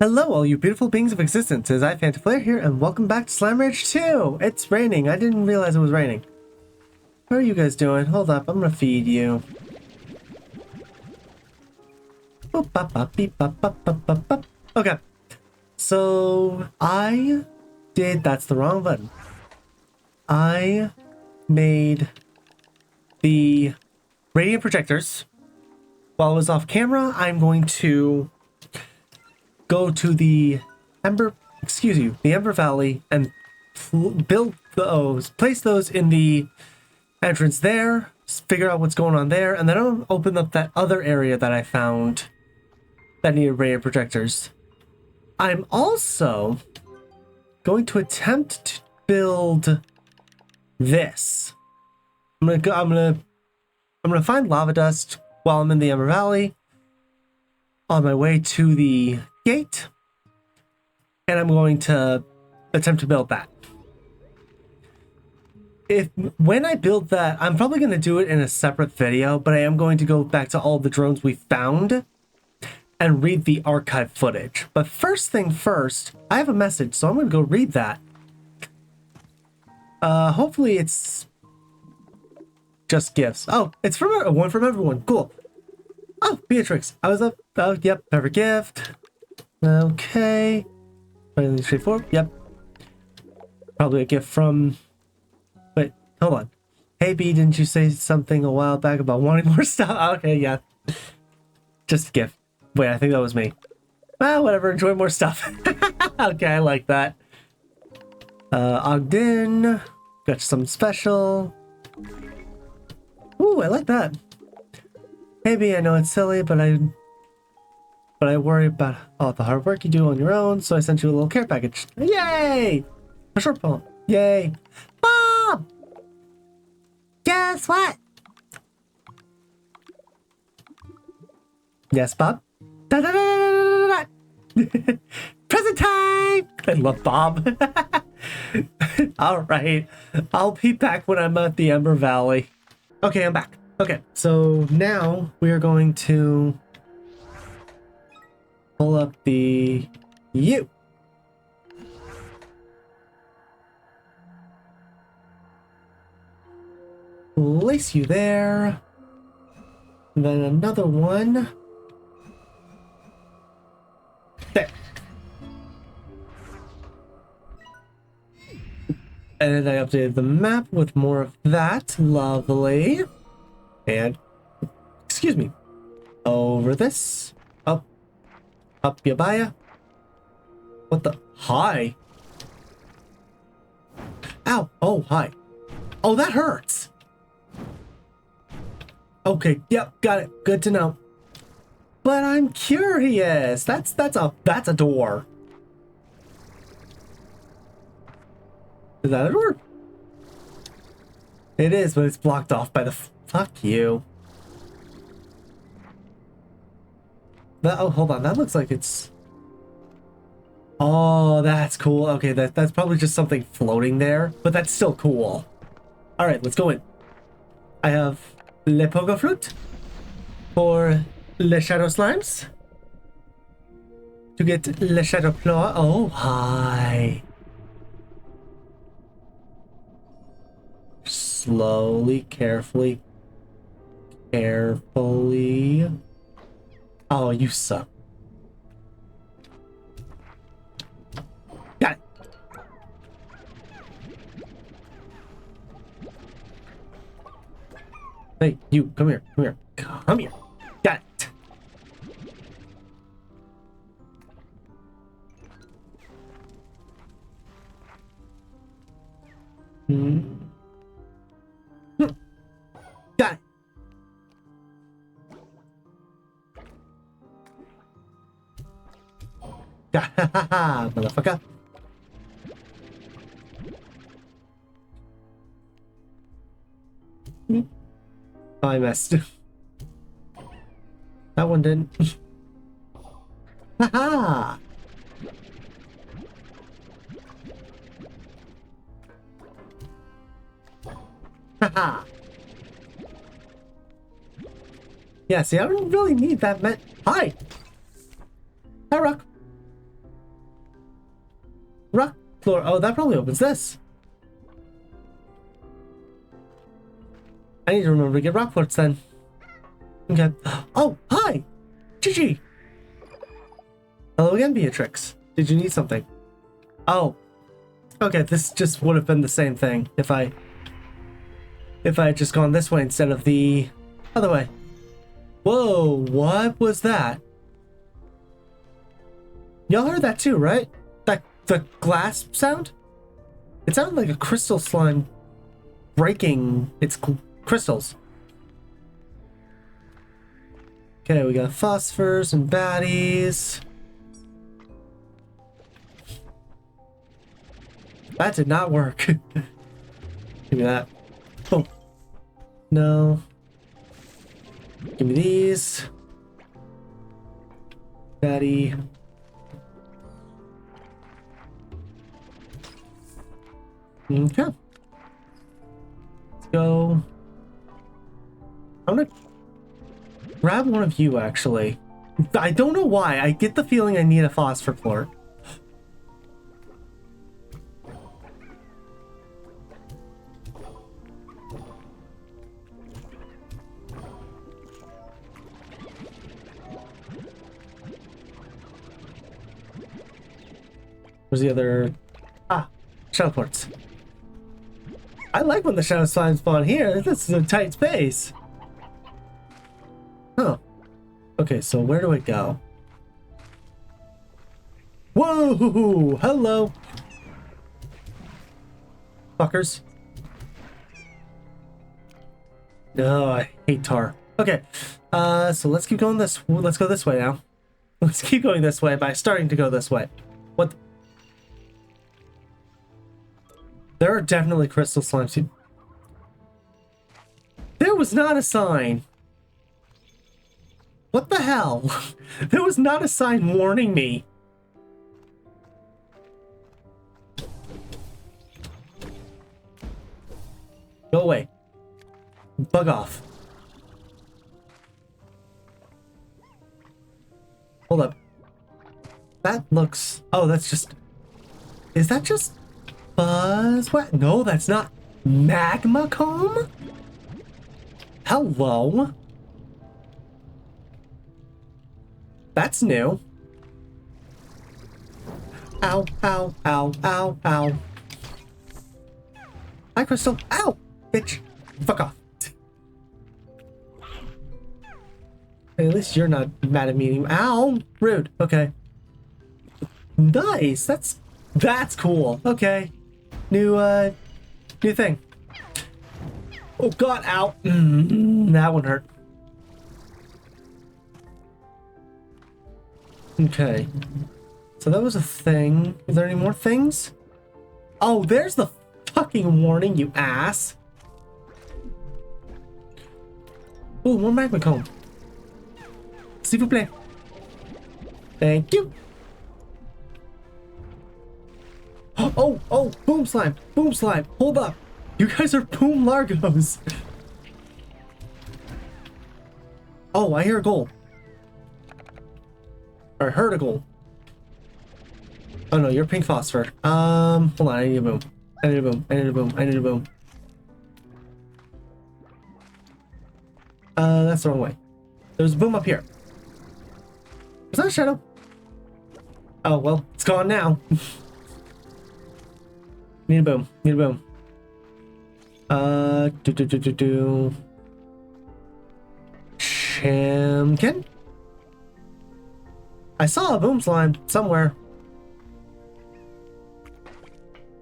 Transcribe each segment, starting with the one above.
Hello, all you beautiful beings of existence. It is I, Phantom here, and welcome back to Slime Rage 2! It's raining. I didn't realize it was raining. How are you guys doing? Hold up, I'm gonna feed you. Boop, bop, bop, beep, bop, bop, bop, bop, bop. Okay. So, that's the wrong button. I made the radiant projectors. While I was off camera, I'm going to go to the Ember Valley and build those, place those in the entrance there, figure out what's going on there, and then I'll open up that other area that I found that needed radiant projectors. I'm also going to attempt to build this. I'm gonna find lava dust while I'm in the Ember Valley on my way to the gate, and I'm going to attempt to build that. When I build that, I'm probably going to do it in a separate video, but I am going to go back to all the drones we found and read the archive footage. But first thing first, I have a message, so I'm going to go read that. Hopefully it's just gifts. Oh, it's from one from everyone. Cool. Oh, Beatrix. I was up. Oh, yep. Perfect gift. Okay. Really straightforward. Yep. Probably a gift from... Wait, hold on. Hey, B, didn't you say something a while back about wanting more stuff? Okay, yeah. Just a gift. Wait, I think that was me. Ah, whatever. Enjoy more stuff. Okay, I like that. Ogden. Got you something special. Ooh, I like that. Hey, B, I know it's silly, but I worry about all the hard work you do on your own, so I sent you a little care package. Yay! A short poem. Yay! Bob! Guess what? Yes, Bob? Da, da, da, da, da, da. Present time! I love Bob. Alright. I'll be back when I'm at the Ember Valley. Okay, I'm back. Okay, so now we are going to pull up the U. Place you there. And then another one. There. And I updated the map with more of that. Lovely. And, excuse me. Over this. Up ya baya. What the? Hi. Ow. Oh, hi. Oh, that hurts. Okay. Yep. Got it. Good to know. But I'm curious. That's a door. Is that a door? It is, but it's blocked off by the... Fuck you. Oh, hold on. That looks like it's... Oh, that's cool. Okay, that's probably just something floating there, but that's still cool. All right, let's go in. I have Le Pogo Fruit for Le Shadow Slimes. To get Le Shadow Ploa. Oh, hi. Slowly, carefully. Carefully. Oh, you suck. Got it. Hey, you, come here, come here. Come here. Got it. Got it. Hahaha, motherfucker. Oh, I missed. That one didn't. Haha. Haha. Yeah, see, I don't really need that. Hi. Hi, Rock. Rock floor. Oh, that probably opens this. I need to remember to get rock floors then. Okay. Oh, hi! Gigi! Hello again, Beatrix. Did you need something? Oh. Okay, this just would have been the same thing if I had just gone this way instead of the other way. Whoa, what was that? Y'all heard that too, right? The glass sound? It sounded like a crystal slime breaking its crystals. Okay, we got phosphors and baddies. That did not work. Give me that. Boom. No. Give me these. Baddie. Okay. Let's go. I'm gonna grab one of you, actually. I don't know why. I get the feeling I need a phosphor floor. Where's the other? Ah, shadow ports. I like when the shadow slimes spawn here. This is a tight space. Huh. Okay, so where do I go? Whoa! Hello! Fuckers. No, I hate tar. Okay, so let's keep going this. Let's go this way now. Let's keep going this way by starting to go this way. What? There are definitely crystal slimes here. There was not a sign. What the hell? There was not a sign warning me. Go away. Bug off. Hold up. That looks... Oh, that's just... Is that just... Buzz? What? No, that's not magma comb? Hello? That's new. Ow, ow, ow, ow, ow. Hi, Crystal. Ow! Bitch. Fuck off. Hey, at least you're not mad at me. Ow! Rude. Okay. Nice. That's cool. Okay. New thing. Oh god, ow. That one hurt. Okay. So that was a thing. Is there any more things? Oh, there's the fucking warning, you ass. Oh, more magma comb. S'il vous plaît. Thank you. Oh, boom slime. Boom slime. Hold up. You guys are boom largos. Oh, I hear a goal. Or I heard a goal. Oh no, you're pink phosphor. Hold on, I need a boom. I need a boom. I need a boom. I need a boom. That's the wrong way. There's a boom up here. Is that a shadow? Oh, well, it's gone now. Need a boom. Need a boom. Shamkin? I saw a boom slime somewhere.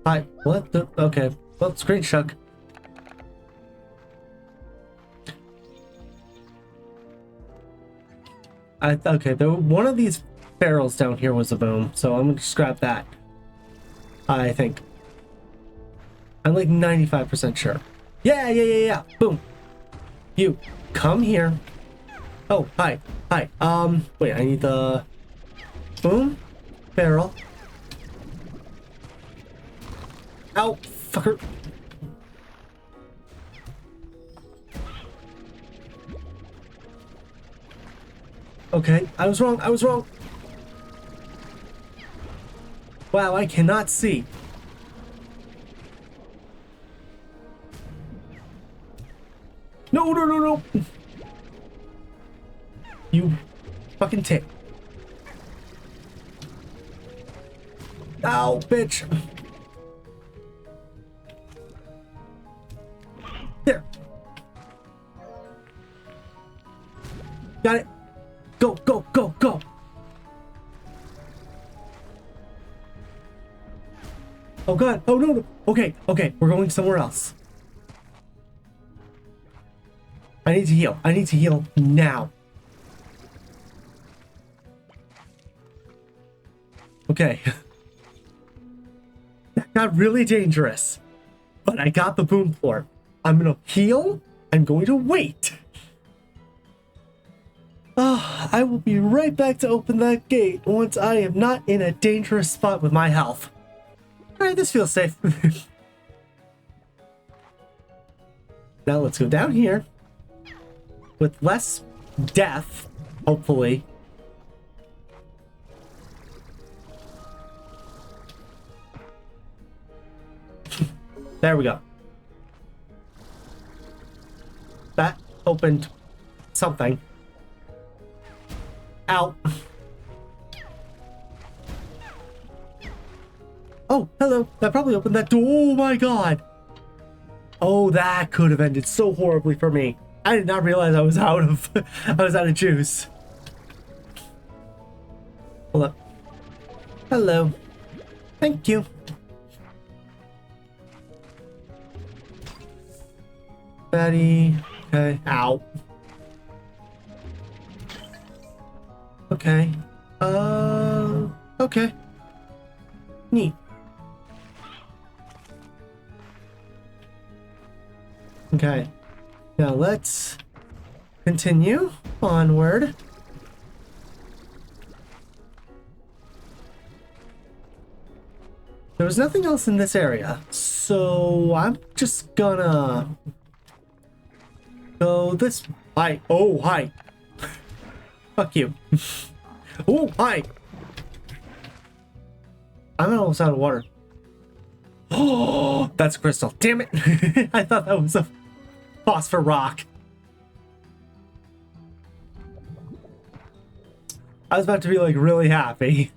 Hi. What the? Okay. Well, screen shook. Okay, one of these barrels down here was a boom, so I'm gonna just grab that. I think. I'm like 95% sure. Yeah. Boom. You come here. Oh, hi. Wait, I need the boom barrel. Ow, fucker. Okay, I was wrong. Wow, I cannot see. No, no, no, no. You fucking tick. Ow, bitch. There. Got it. Go, go, go, go. Oh god. Oh no, no. Okay, okay. We're going somewhere else. I need to heal. I need to heal now. Okay. That got really dangerous. But I got the boom port. I'm gonna heal. I'm going to wait. I will be right back to open that gate once I am not in a dangerous spot with my health. Alright, this feels safe. Now let's go down here. With less death, hopefully. There we go. That opened something. Ow. Oh, hello. That probably opened that door. Oh my god. Oh, that could have ended so horribly for me. I did not realize I was out of juice. Hold up. Hello. Thank you. Betty. Okay. Ow. Okay. Okay. Neat. Okay. Now let's continue onward. There was nothing else in this area, so I'm just gonna go this. Hi. Oh, hi. Fuck you. Oh, hi. I'm almost out of water. Oh, that's crystal. Damn it. I thought that was a phosphor rock. I was about to be like really happy.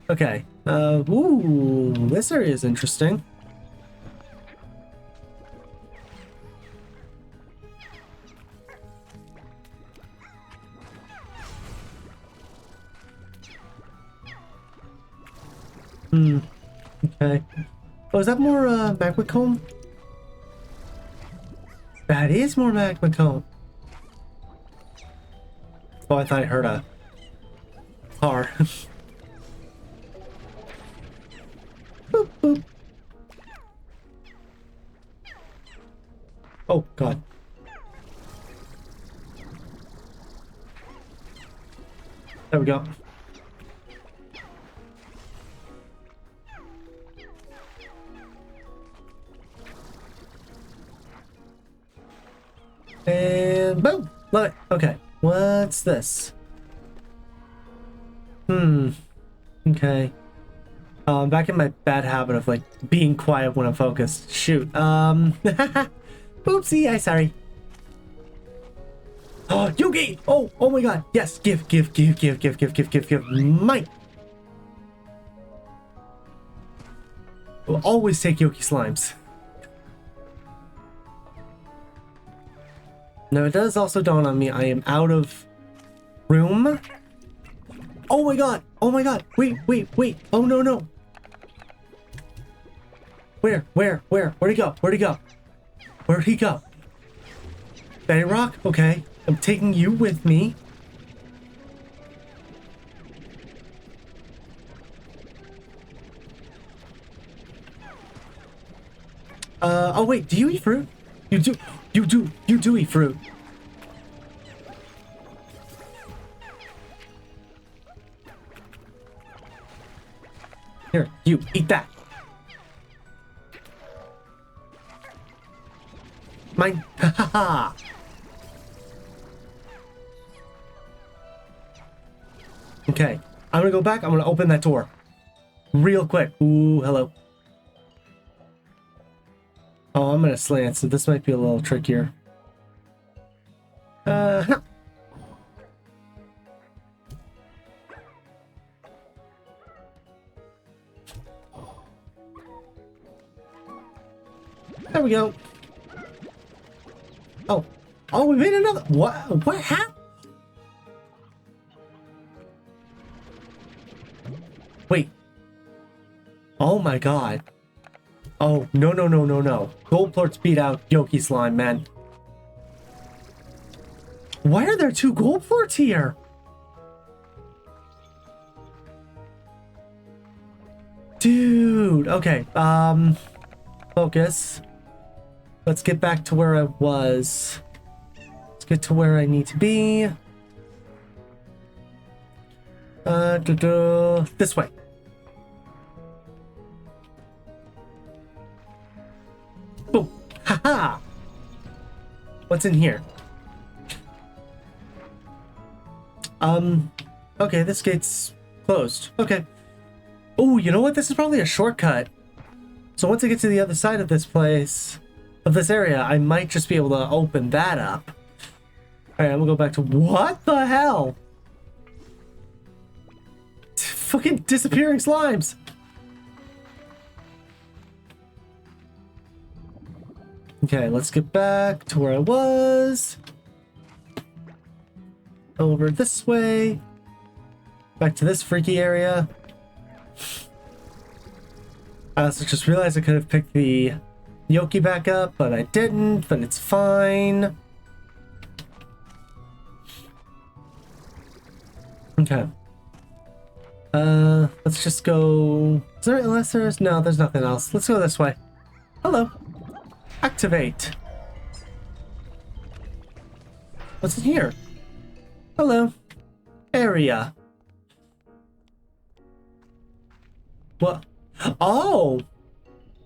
Okay. Ooh, this area is interesting. Okay. Oh, is that more magma cone? That is more magma cone. Oh, I thought I heard a car. Boop, boop. Oh, God. There we go. And boom! Love it. Okay. What's this? Okay. Back in my bad habit of like being quiet when I'm focused. Shoot. Oopsie, I sorry. Oh, Yugi! Oh my god. Yes, give. Mine. We'll always take Yoki slimes. Now it does also dawn on me I am out of room. Oh my god! Oh my god! Wait! Oh no! Where'd he go? Where'd he go? Betty Rock? Okay. I'm taking you with me. Oh wait, do you eat fruit? You do eat fruit. Here, you eat that. Mine. Ha ha ha. Okay, I'm gonna go back. I'm gonna open that door. real quick. Ooh, hello. Oh, I'm gonna slant, so this might be a little trickier. Huh. There we go. Oh. Oh, we made another. What happened? Wait. Oh my god. Oh, no, no, no, no, no. Goldplorts beat out Yoki Slime, man. Why are there two Goldplorts here? Dude, okay. Focus. Let's get back to where I was. Let's get to where I need to be. This way. Boom. Haha. What's in here? Okay, this gate's closed. Okay. Oh, you know what? This is probably a shortcut. So once I get to the other side of this place, of this area, I might just be able to open that up. Alright, I'm gonna go back to... What the hell? Fucking disappearing slimes! Okay, let's get back to where I was. Over this way. Back to this freaky area. I also just realized I could have picked the Yoki back up, but I didn't, but it's fine. Okay. Let's just go... Is there, unless there's... No, there's nothing else. Let's go this way. Hello. Activate. What's in here? Hello. Area. What? Oh!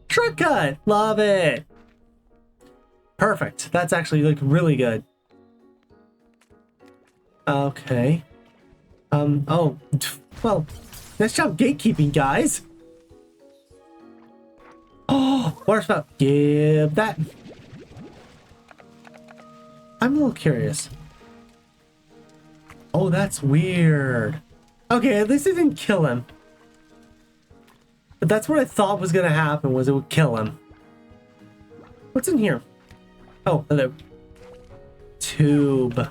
Shortcut! Love it! Perfect. That's actually, like, really good. Okay. Oh. Well, nice job gatekeeping, guys! Oh! Water spout. Give that. I'm a little curious. Oh, that's weird. Okay, at least it didn't kill him. But that's what I thought was gonna happen, was it would kill him. What's in here? Oh, hello. Tube.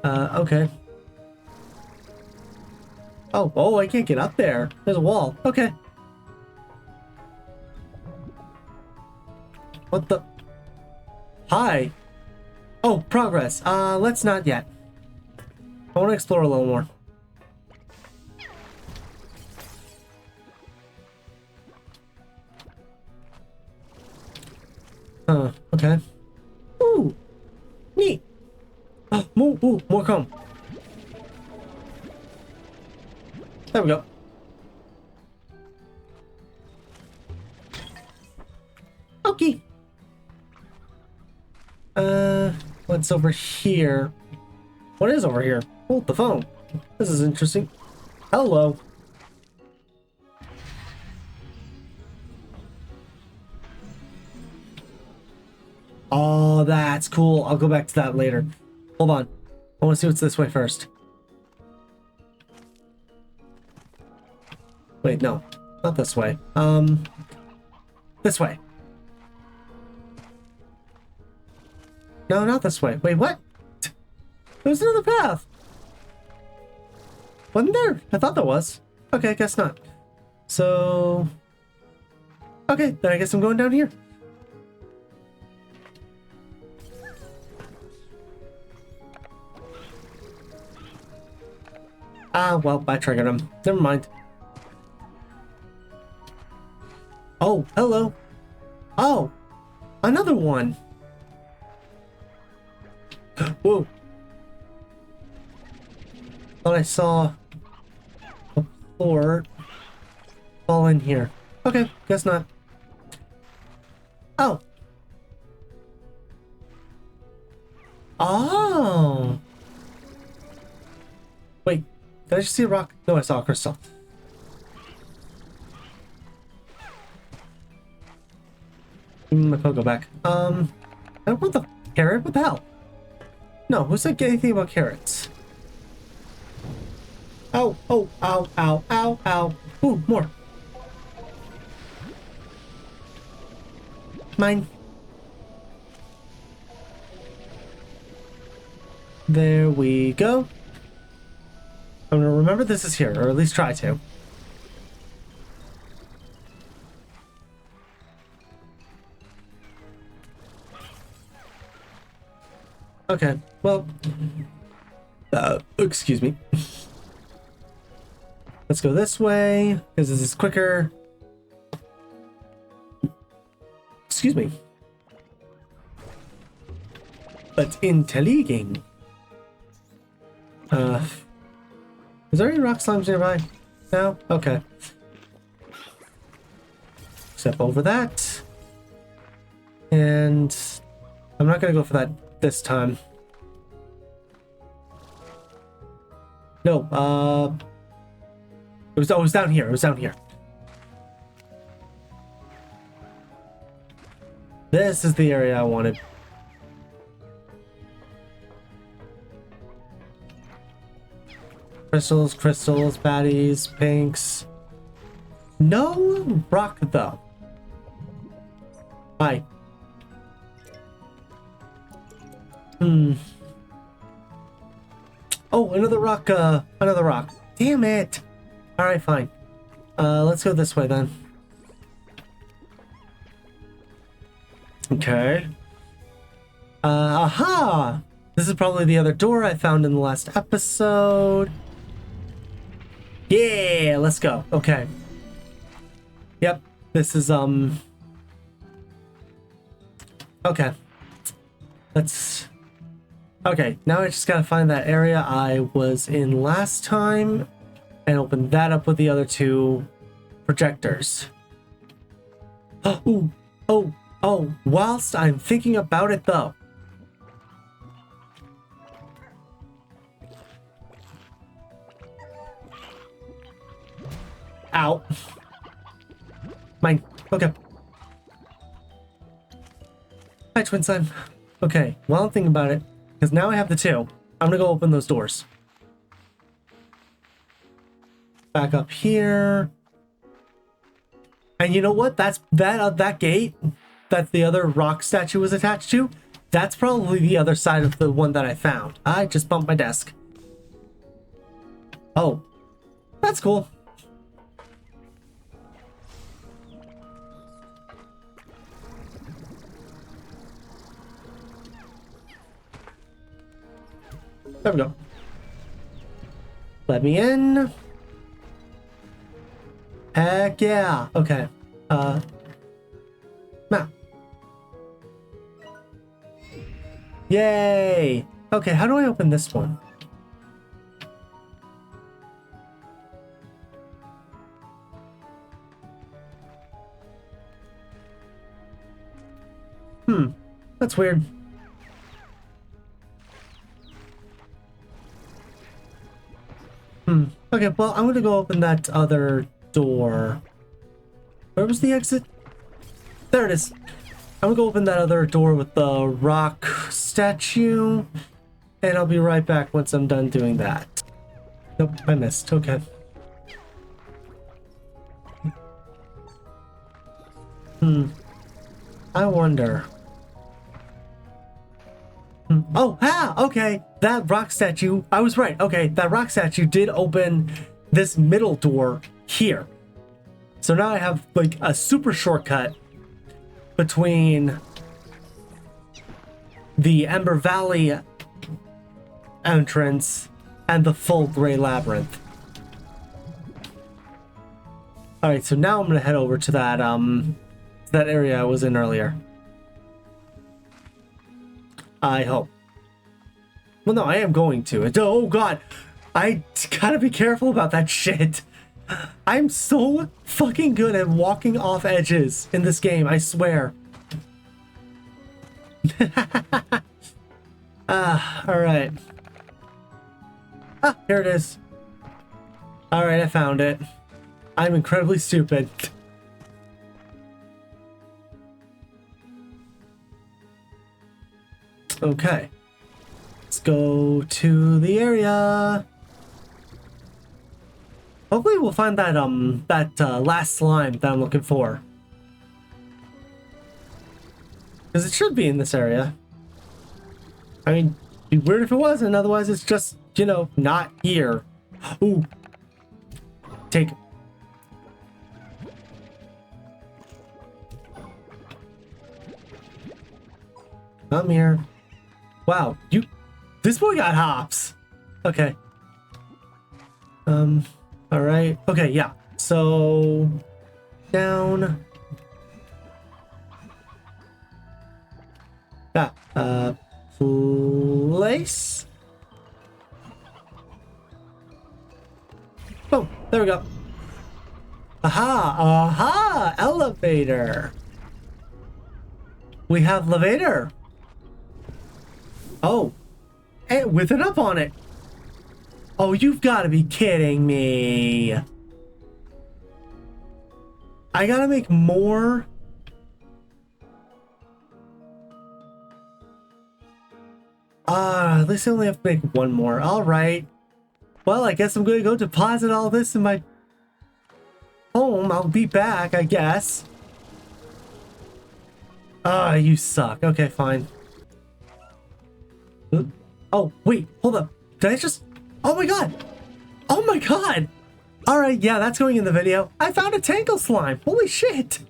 Okay. Oh, I can't get up there. There's a wall. Okay. What the? Hi. Oh, progress. Let's not yet. I want to explore a little more. Okay. Ooh, neat. More comb. There we go. Okay. What's over here? What is over here? Oh, the phone. This is interesting. Hello. Oh, that's cool. I'll go back to that later. Hold on. I want to see what's this way first. Wait, no. Not this way. This way. No, not this way. Wait, what? There's another path. Wasn't there? I thought there was. Okay, I guess not. So... Okay, then I guess I'm going down here. Ah, well, I triggered him. Never mind. Oh, hello. Oh, another one. Whoa. Thought I saw a floor fall in here. Okay, guess not. Oh. Oh. Wait, did I just see a rock? No, I saw a crystal. Give me my Pogo back. I don't want the carrot. What the hell? No, who said anything about carrots? Ow, oh, ow, ow, ow, ow. Ooh, more. Mine. There we go. I'm gonna remember this is here, or at least try to. Okay, well, excuse me. Let's go this way, because this is quicker. Excuse me. But intriguing. Is there any rock slimes nearby? No? Okay. Step over that. And I'm not gonna go for that this time. No, it was down here. It was down here. This is the area I wanted. Crystals, crystals, baddies, pinks. No rock though. Hi. Oh, another rock, another rock. Damn it. Alright, fine. Let's go this way then. Okay. Aha! This is probably the other door I found in the last episode. Yeah, let's go. Okay. Yep, this is, okay. Let's... Okay, now I just gotta find that area I was in last time and open that up with the other two projectors. Ooh, oh, whilst I'm thinking about it though. Ow. Mine. Okay. Hi, Twin Slime. Okay, while I'm thinking about it, because now I have the two, I'm gonna go open those doors. Back up here. And you know what? That's that gate that the other rock statue was attached to. That's probably the other side of the one that I found. I just bumped my desk. Oh, that's cool. There we go. Let me in. Heck yeah. Okay. Map. Yay. Okay, how do I open this one? That's weird. Okay, well, I'm gonna go open that other door. Where was the exit? There it is. I'm gonna go open that other door with the rock statue, and I'll be right back once I'm done doing that. Nope, I missed. Okay. I wonder. Oh, okay. That rock statue, I was right. Okay, that rock statue did open this middle door here. So now I have like a super shortcut between the Ember Valley entrance and the full Gray Labyrinth. All right, so now I'm gonna head over to that area I was in earlier. I hope. Well, no, I am going to. Oh, God. I gotta be careful about that shit. I'm so fucking good at walking off edges in this game, I swear. Alright. Here it is. Alright, I found it. I'm incredibly stupid. Okay. Let's go to the area. Hopefully we'll find that last slime that I'm looking for. Because it should be in this area. I mean, it'd be weird if it wasn't, otherwise it's just, you know, not here. Ooh. Take. Come here. Wow, this boy got hops. Okay. All right. Okay, yeah. So down. Place. Boom. There we go. Aha! Aha! Elevator. We have elevator. Oh, and with it up on it. Oh, you've got to be kidding me. I gotta make more. At least I only have to make one more. All right. Well, I guess I'm going to go deposit all this in my home. I'll be back, I guess. Ah, you suck. Okay, fine. Oh, wait, hold up. Did I just... Oh my god! Oh my god! Alright, yeah, that's going in the video. I found a Tankle slime! Holy shit!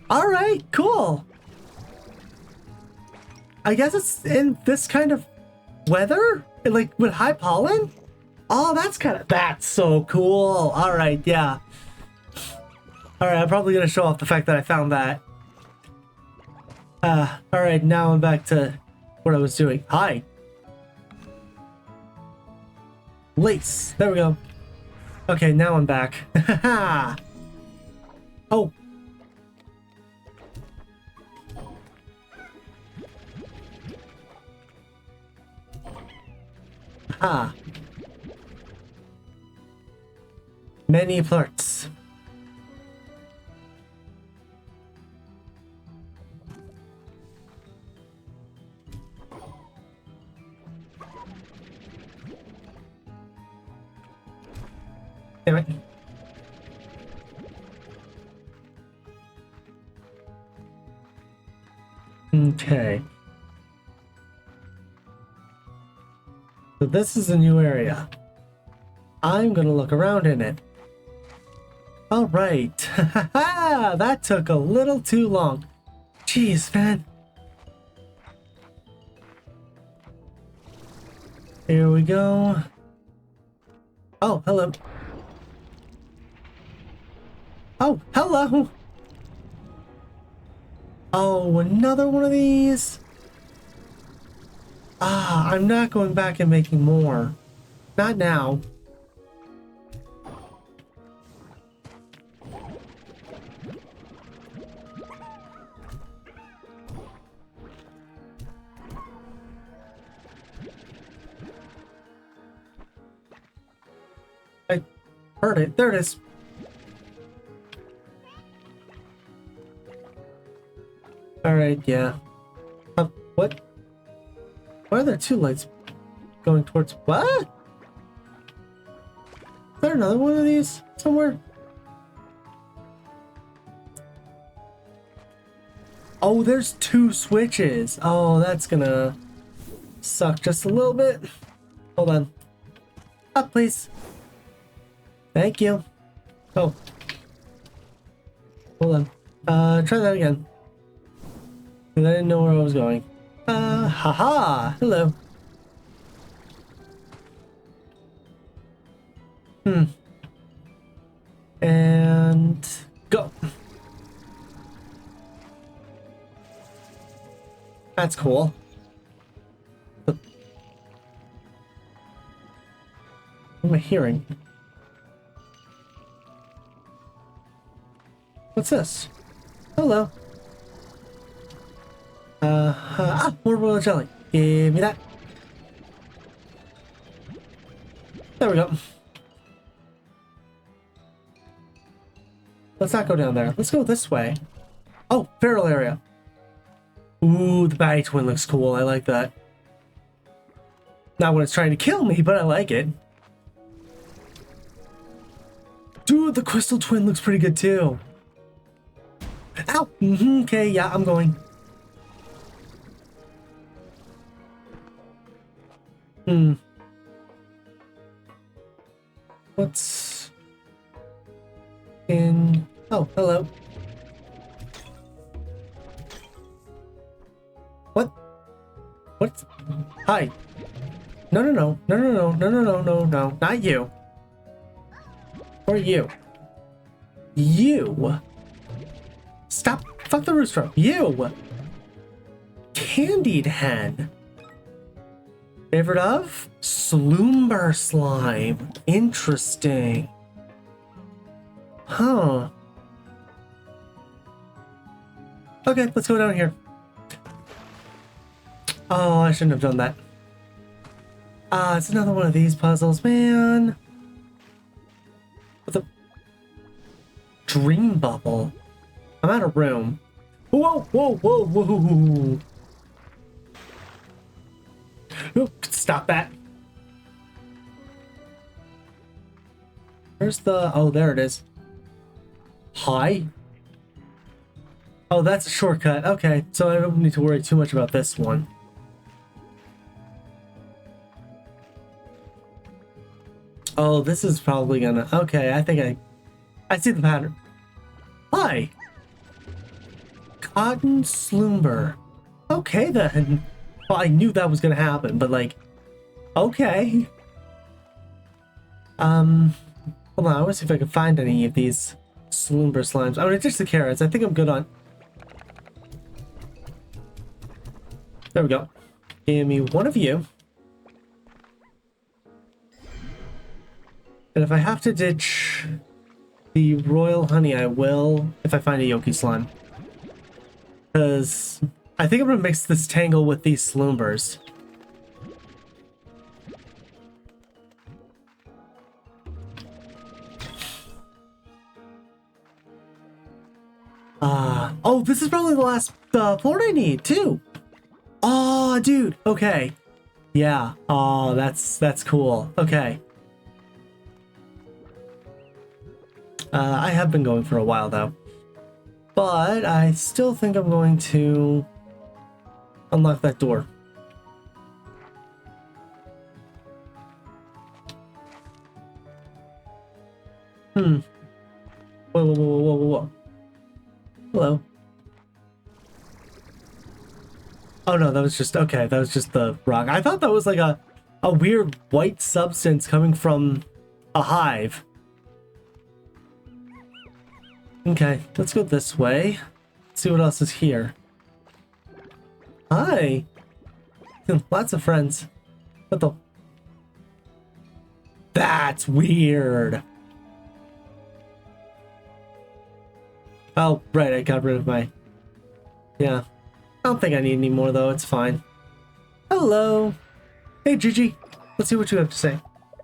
Alright, cool! I guess it's in this kind of weather? Like, with high pollen? Oh, that's so cool! Alright, yeah. Alright, I'm probably gonna show off the fact that I found that. Alright, now I'm back to what I was doing. Hi! Lace. There we go. Okay, now I'm back. Oh. Ah. Many parts. Damn it. Okay. So this is a new area. I'm gonna look around in it. All right. That took a little too long. Jeez, man. Here we go. Oh, hello. Oh, hello! Oh, another one of these? Ah, I'm not going back and making more. Not now. I heard it. There it is. Alright, yeah. What? Why are there two lights going towards... What? Is there another one of these somewhere? Oh, there's two switches. Oh, that's gonna suck just a little bit. Hold on. Up, please. Thank you. Oh. Hold on. Try that again. I didn't know where I was going. Haha! Hello. And... go! That's cool. What am I hearing? What's this? Hello. More royal jelly. Give me that. There we go. Let's not go down there. Let's go this way. Oh, feral area. Ooh, the Batty Twin looks cool. I like that. Not when it's trying to kill me, but I like it. Dude, the Crystal Twin looks pretty good too. Ow! Okay, yeah, I'm going. What's in... Oh, hello. What? What? Hi. No, no, no. No, no, no. No, no, no, no, no. Not you. Or you. You. Stop. Fuck the rooster. You. Candied hen. Favorite of? Slumber slime. Interesting. Huh. Okay, let's go down here. Oh, I shouldn't have done that. It's another one of these puzzles, man. With a dream bubble. I'm out of room. Whoa, whoa, whoa, whoa. Oop, stop that. Where's the... Oh, there it is. Hi. Oh, that's a shortcut. Okay, so I don't need to worry too much about this one. Oh, this is probably gonna... Okay, I think I see the pattern. Hi. Cotton Slumber. Okay, then. Well, I knew that was gonna happen, but like... Okay. Hold on, I wanna see if I can find any of these Slumber slimes. I'm gonna ditch the carrots. I think I'm good on... There we go. Give me one of you. And if I have to ditch the royal honey, I will if I find a Yoki slime. Because I think I'm going to mix this tangle with these slumbers. Oh, this is probably the last floor I need, too. Oh, dude. Okay. Yeah. Oh, that's cool. Okay. I have been going for a while though, but I still think I'm going to unlock that door. Whoa, whoa, whoa, whoa, whoa, whoa. Hello. Oh no, that was just, okay, that was just the rock. I thought that was like a weird white substance coming from a hive. Okay, let's go this way. See what else is here. Hi. Lots of friends. What the? That's weird. Oh, right, I got rid of my... Yeah. I don't think I need any more, though. It's fine. Hello. Hey, Gigi. Let's see what you have to say.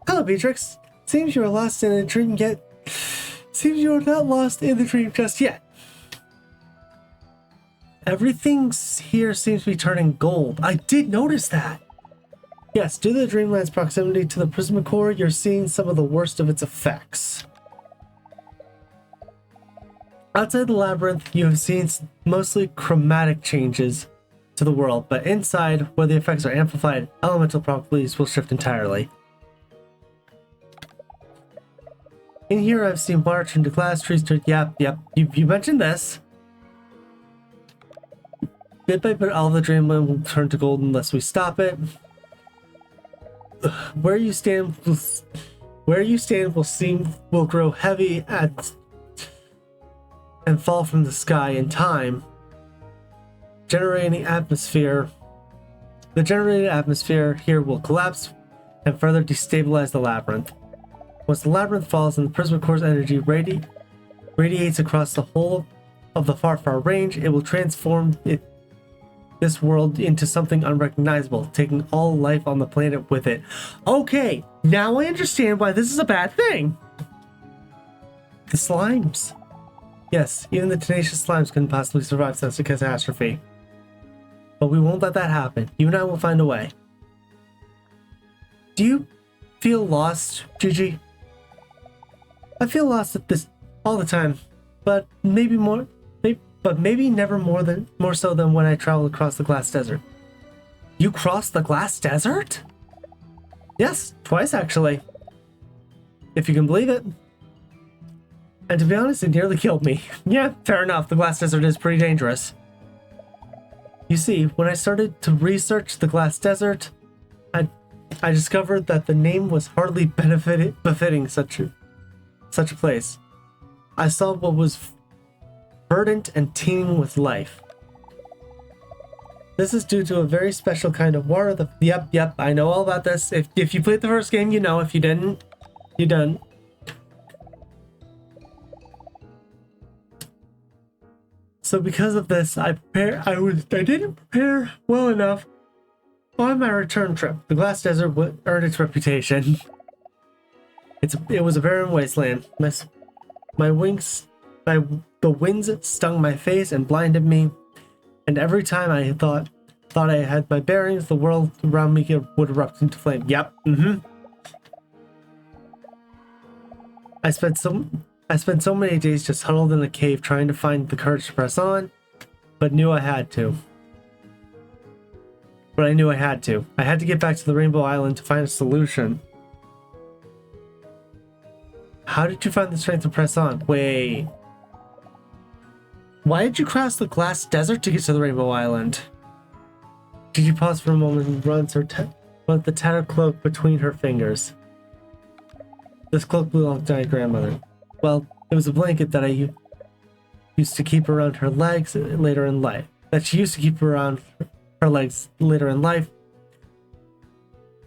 Hello, Beatrix. Seems you are lost in a dream yet... Seems you are not lost in the dream just yet. Everything here seems to be turning gold. I did notice that. Yes, due to the Dreamland's proximity to the Prismacore, you're seeing some of the worst of its effects. Outside the labyrinth, you have seen mostly chromatic changes to the world, but inside, where the effects are amplified, elemental properties will shift entirely. In here, I've seen water turn to glass, trees turn... Yep. You mentioned this. Bit by bit, all the Dreamland will turn to gold unless we stop it. Where you stand will grow heavy and fall from the sky in time, generating atmosphere. The generated atmosphere here will collapse and further destabilize the labyrinth. Once the labyrinth falls and the Prismacore's energy radiates across the whole of the far range, it will transform this world into something unrecognizable, taking all life on the planet with it. Okay, now I understand why this is a bad thing. The slimes. Yes, even the tenacious slimes couldn't possibly survive such a catastrophe. But we won't let that happen. You and I will find a way. Do you feel lost, Gigi? I feel lost at this all the time, but maybe never more so than when I travel across the glass desert. You crossed the glass desert? Yes, twice actually. If you can believe it. And to be honest, it nearly killed me. Yeah, fair enough. The glass desert is pretty dangerous. You see, when I started to research the glass desert, I discovered that the name was hardly befitting such a place. I saw what was verdant and teeming with life. This is due to a very special kind of water. Yep, I know all about this. If you played the first game, you know. If you didn't, you didn't. So because of this, I didn't prepare well enough on my return trip. The glass desert earned its reputation. It was a barren wasteland. The winds stung my face and blinded me, and every time I thought I had my bearings, the world around me would erupt into flame. Yep. I spent so many days just huddled in a cave trying to find the courage to press on, but knew I had to. I had to get back to the Rainbow Island to find a solution. How did you find the strength to press on? Wait. Why did you cross the glass desert to get to the Rainbow Island? Did you pause for a moment and run the tattered cloak between her fingers? This cloak belonged to my grandmother. Well, it was a blanket that I used to keep around her legs later in life.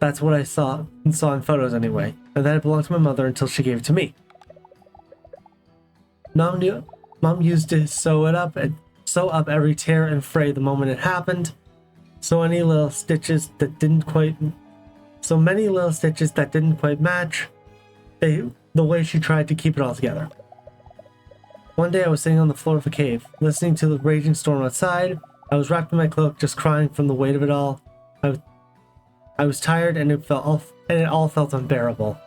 That's what I saw in photos anyway. And then it belonged to my mother until she gave it to me. Mom used to sew up every tear and fray the moment it happened. So many little stitches that didn't quite match the way she tried to keep it all together. One day I was sitting on the floor of a cave, listening to the raging storm outside. I was wrapped in my cloak, just crying from the weight of it all. I was tired, and it all felt unbearable.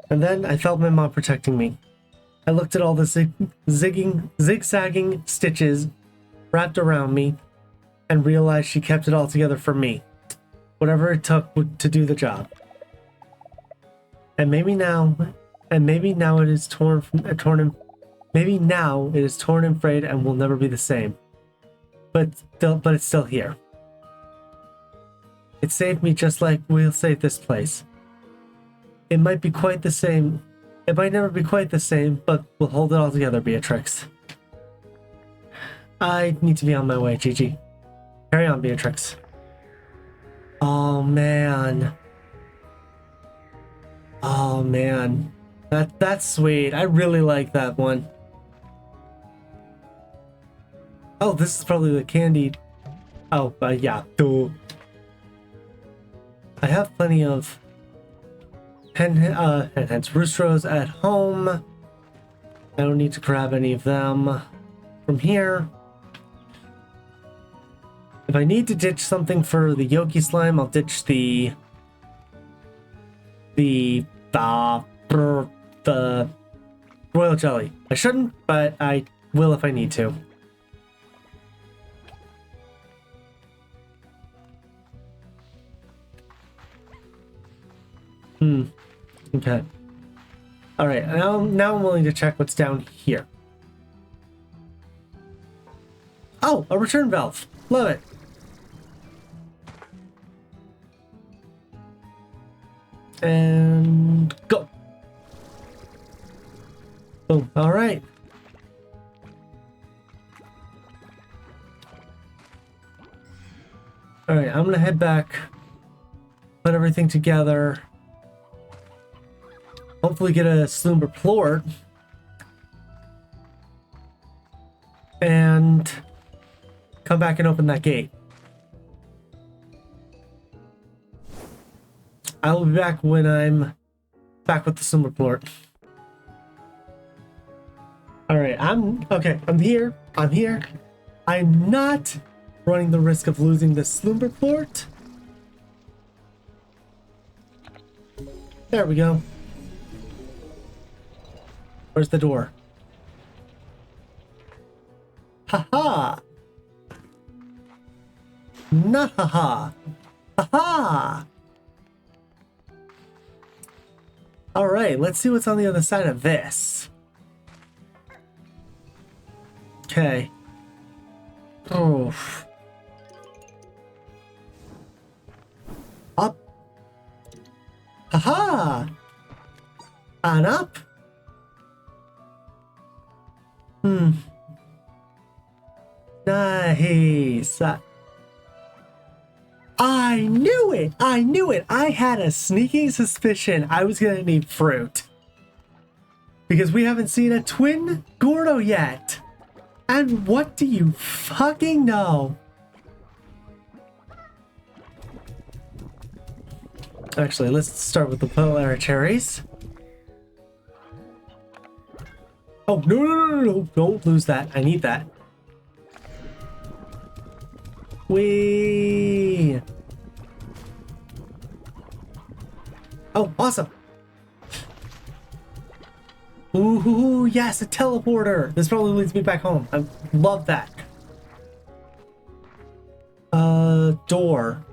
And then I felt my mom protecting me. I looked at all the zigzagging stitches wrapped around me, and realized she kept it all together for me. Whatever it took to do the job. Maybe now it is torn and frayed and will never be the same. But it's still here. It saved me just like we'll save this place. It might be quite the same. It might never be quite the same, but we'll hold it all together, Beatrix. I need to be on my way, Gigi. Carry on, Beatrix. Oh man. That's sweet. I really like that one. Oh, this is probably the candied. Oh, yeah. Duh. I have plenty of hence roostros at home. I don't need to grab any of them from here. If I need to ditch something for the Yoki slime, I'll ditch the royal jelly. I shouldn't, but I will if I need to. Okay. Alright, now I'm willing to check what's down here. Oh, a return valve. Love it. And go. Boom. Alright. Alright, I'm gonna head back, put everything together. Hopefully get a Slumber Plort. And come back and open that gate. I will be back when I'm back with the Slumber Plort. All right, okay. I'm here. I'm not running the risk of losing the slumber port. There we go. Where's the door? Haha. Not haha. Haha. All right, let's see what's on the other side of this. Okay. Oh. Up. Haha. And up. Nice. I knew it! I knew it! I had a sneaking suspicion I was gonna need fruit. Because we haven't seen a twin Gordo yet. And what do you fucking know? Actually, let's start with the Polar cherries. Oh, no. Don't lose that. I need that. Whee! Oh, awesome. Ooh, yes, a teleporter. This probably leads me back home. I love that. Door.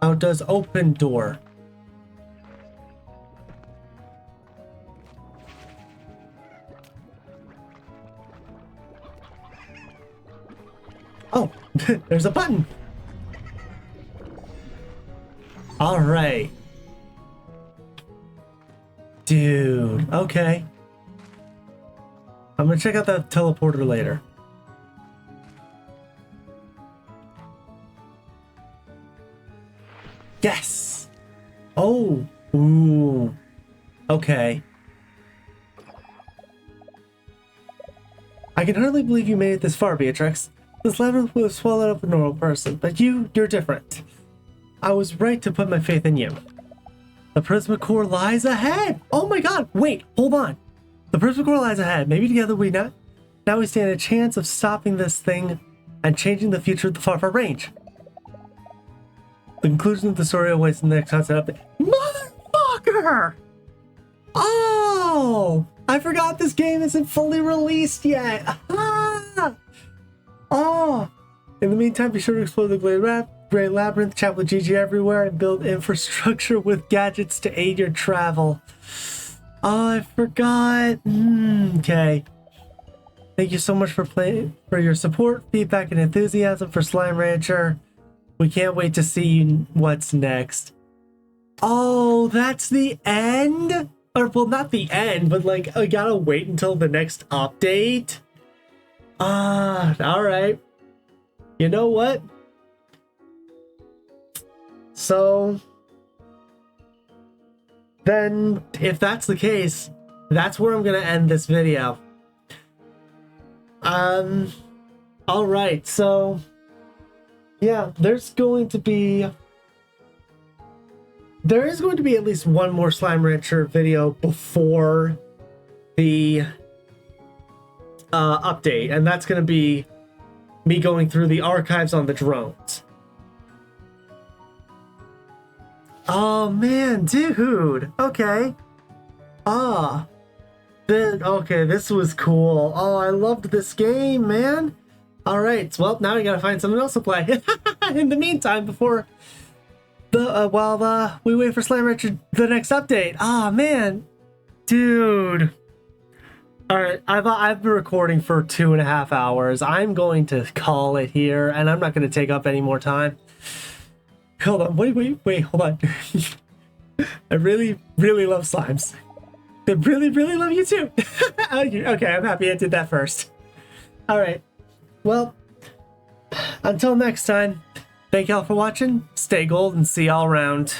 How does open door? Oh, there's a button. All right. Dude, okay. I'm gonna check out that teleporter later. Yes! Oh! Ooh. Okay. I can hardly believe you made it this far, Beatrix. This labyrinth would have swallowed up a normal person, but you're different. I was right to put my faith in you. The Prisma Core lies ahead! Oh my god! Wait, hold on. The Prisma Core lies ahead. Maybe together now we stand a chance of stopping this thing and changing the future of the far range. The conclusion of the story awaits in the next concept update. Motherfucker! Oh! I forgot this game isn't fully released yet. Ah! Oh! In the meantime, be sure to explore the Great Labyrinth, chat with Gigi everywhere, and build infrastructure with gadgets to aid your travel. Oh, I forgot. Okay. Thank you so much for your support, feedback, and enthusiasm for Slime Rancher. We can't wait to see what's next. Oh, that's the end? Or, well, not the end, but like, I gotta wait until the next update? Alright. You know what? So, then, if that's the case, that's where I'm gonna end this video. Alright, so... yeah, there is going to be at least one more Slime Rancher video before the update, and that's going to be me going through the archives on the drones. Oh man, dude. Okay. Okay, this was cool. Oh, I loved this game, man. Alright, well, now we gotta find something else to play. In the meantime, before while we wait for Slime Rancher the next update. Man. Dude. Alright, I've been recording for 2.5 hours. I'm going to call it here, and I'm not gonna take up any more time. Hold on, wait, hold on. I really, really love slimes. They really, really love you too. Okay, I'm happy I did that first. Alright. Well, until next time, thank y'all for watching, stay gold, and see y'all around.